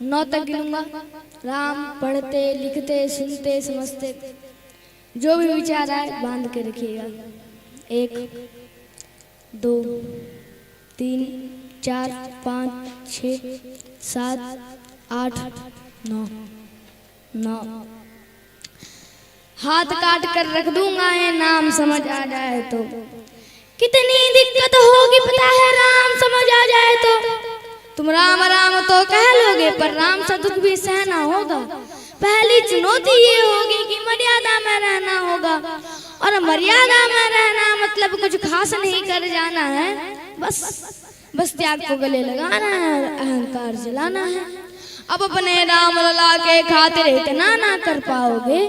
9 तक गिनूंगा। राम पढ़ते लिखते सुनते समझते जो भी विचार आए बांध के रखिएगा। 1 2 3 4 5 6 7 8 9 9 हाथ काट कर रख दूंगा है नाम समझ आ जाए तो। कितनी दिक्कत होगी पता है राम समझ आ जाए तो। तुम राम राम तो कह लोगे पर राम सा दुख भी सहना होगा। पहली चुनौती ये होगी कि मर्यादा में रहना होगा, और मर्यादा में रहना मतलब कुछ खास नहीं कर जाना है, बस त्याग को गले लगाना है और अहंकार जलाना है। अब अपने राम लला के खातिर इतना ना कर पाओगे,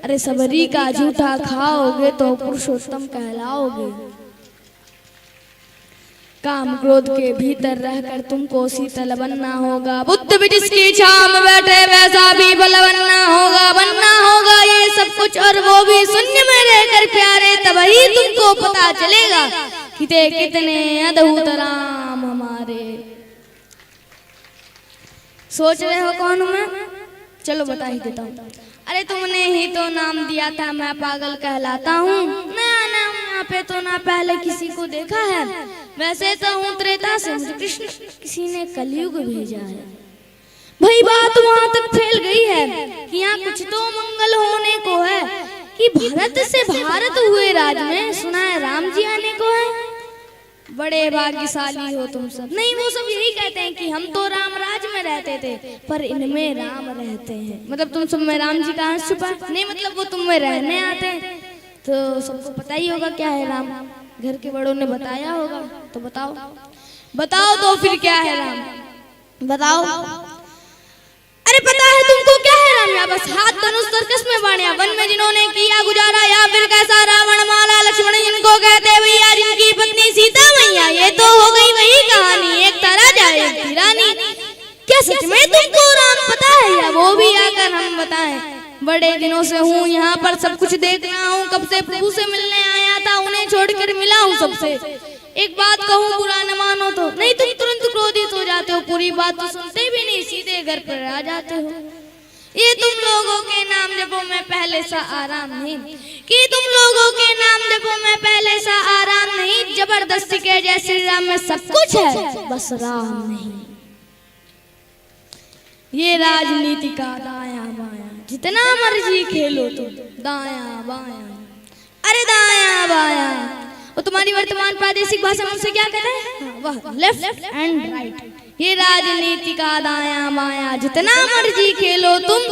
अरे सबरी का झूठा खाओगे तो पुरुषोत्तम कहलाओगे। काम क्रोध के भीतर रहकर तुमको शीतल बनना होगा। बुद्ध भी जिसकी छाम बैठे वैसा भी बल बनना होगा ये सब कुछ, और वो भी शून्य में रहकर प्यारे, तभी तुमको पता चलेगा कि ते कितने अद्भुत राम हमारे। सोच रहे हो कौन मैं? चलो बता ही देता हूँ। अरे तुमने ही तो नाम दिया था मैं पागल कहलाता हूँ। नया नाम यहाँ पे तो ना पहले किसी को देखा है। वैसे तो हूँ त्रेता से, मुझे कृष्ण किसी ने कलयुग भेजा है। भाई बात वहां तक फैल गई है कि यहाँ कुछ तो मंगल होने को है, कि भारत से भारत हुए राज में सुना है राम जी आने को है। बड़े भाग्यशाली हो तुम सब। नहीं, वो सब यही कहते हैं कि हम तो राम राज में रहते थे पर इनमें राम रहते हैं। मतलब तुम सब में राम जी का अंश छुपा नहीं, मतलब वो तुम में रहने आते हैं। तो सबको पता ही होगा क्या है राम, घर के बड़ों ने बताया होगा। तो बताओ तो फिर क्या है राम, बताओ। अरे पता है तुमको क्या है राम? या बस हाथ धनुष सर्कस में बाणिया, वन में जिन्होंने किया गुजारा, या फिर कैसा रावण माला लक्ष्मण जिनको कहते भैया, जिनकी पत्नी सीता मैया। ये तो हो गई वही कहानी, एक तारा जाए एक थी रानी। क्या सच में तुमको राम पता है, या वो भी आकर हम बताएं? बड़े दिनों से हूँ यहाँ पर, सब कुछ देख रहा हूँ। कब से प्रभु से मिलने आया था, उन्हें छोड़कर मिला हूँ सबसे। एक बात कहूँ बुरा न मानो तो। नहीं, तुम तुरंत क्रोधित हो जाते हो, पूरी बात तो सुनते भी नहीं, सीधे घर पर आ जाते हो। ये तुम लोगों के नाम जपो में पहले सा आराम नहीं, कि तुम लोगों के नाम जपो में पहले सा आराम नहीं। जबरदस्ती के जय श्री राम में सब कुछ है, बस राम नहीं। ये राजनीति का दाया बाया, जितना मर्जी खेलो तुम, दाया बाया, अरे दाया बाया। वो तुम्हारी वर्तमान प्रादेशिक भाषा में उसे क्या कहते हैं? वह लेफ्ट एंड राइट। ये राजनीति का दाया बाया, जितना मर्जी खेलो तुम,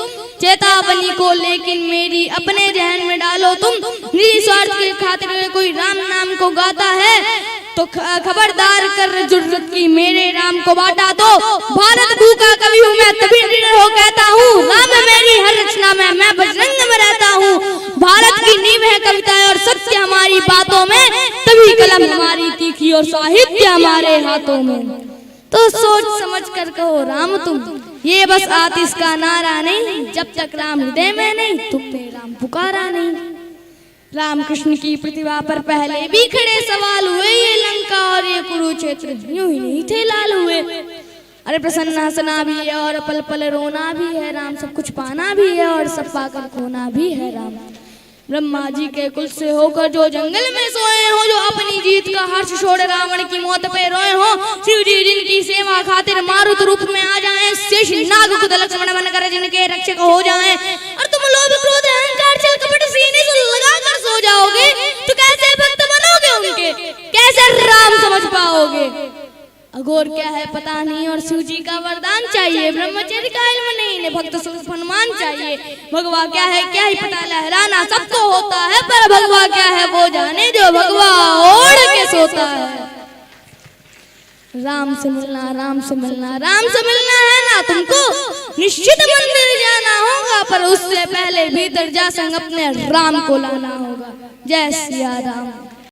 चेतावनी को लेकिन मेरी अपने जहन में डालो तुम। निजी स्वार्थ के खातिर कोई राम नाम को गाता है तो खबरदार कर, जरूरत की मेरे राम को बांटा दो। भारत भूखा कवि हूँ मैं, तभी हो कहता हूँ, राम मेरी हर रचना में, मैं बजरंग में रहता हूँ। भारत की नींव है कविताएं और सत्य हमारी बातों में, तभी कलम हमारी तीखी और साहित्य हमारे हाथों में। तो सोच समझ कर कहो राम तुम, ये बस आतिश का नारा नहीं। जब तक राम हृदय में नहीं, तुमने राम पुकारा नहीं। राम कृष्ण की प्रतिभा पर पहले भी खड़े सवाल हुए। ये लंका और ये कुरुक्षेत्र यूं ही नहीं थे लाल हुए। अरे प्रसन्न हंसना भी है और पल पल रोना भी है राम, सब कुछ पाना भी है और सब पाकर खोना भी है राम। ब्रह्मा जी के कुल से होकर जो जंगल में सोए हो, जो अपनी जीत का हर्ष छोड़ रावण की मौत पे रोए हो, शिव जी जिनकी सेवा खातिर मारुत रूप में आ जाएं, शेष नाग खुद लक्ष्मण बनकर जिनके रक्षक हो जाएं। और तुम लोभ क्रोध अहंकार छल कपट सीने से लगाकर सो जाओगे, तो कैसे भक्त बनोगे उनके, कैसे राम समझ पाओगे? अघोर क्या है पता नहीं, और शिव जी का वरदान चाहिए। ब्रह्मचर्य का इल्म नहीं, इन्हें भक्त स्वरूप हनुमान चाहिए। भगवा क्या है क्या ही पता, लहराना सबको होता है, पर भगवा क्या है वो जाने जो भगवा ओढ़ के सोता है। राम से मिलना, राम से मिलना, राम से मिलना है ना तुमको, निश्चित मंदिर जाना होगा, पर उससे पहले भीतर जा संग अपने राम को लाना होगा। जय सिया राम।